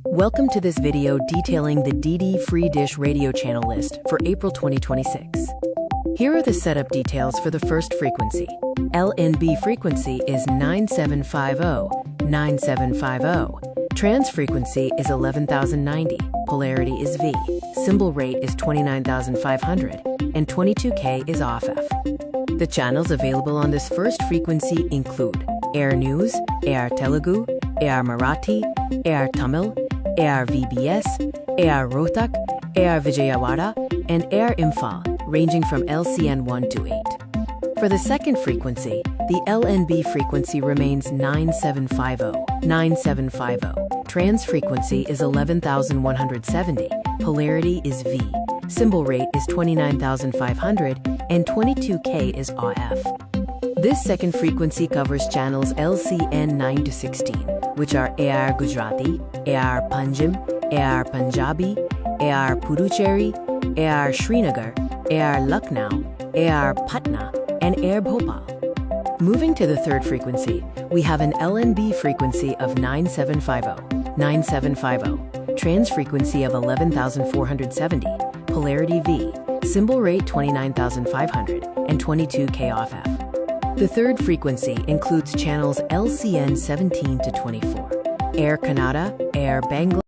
Welcome to this video detailing the DD Free Dish radio channel list for April 2026. Here are the setup details for the first frequency. LNB frequency is 9750-9750. Trans frequency is 11,090. Polarity is V. Symbol rate is 29,500. And 22K is off F. The channels available on this first frequency include Air News, Air Telugu, Air Marathi, Air Tamil, Air VBS, Air Rohtak, Air Vijayawada, and Air Infa, ranging from LCN 1 to 8. For the second frequency, the LNB frequency remains 9750-9750. Trans frequency is 11,170. Polarity is V. Symbol rate is 29,500, and 22K is AF. This second frequency covers channels LCN 9 to 16, which are AR Gujarati, AR Panjim, AR Punjabi, AR Puducherry, AR Srinagar, AR Lucknow, AR Patna, and AR Bhopal. Moving to the third frequency, we have an LNB frequency of 9750-9750, trans frequency of 11,470, polarity V, symbol rate 29,500, and 22K off F. The third frequency includes channels LCN 17 to 24, Air Kannada, Air Bangla,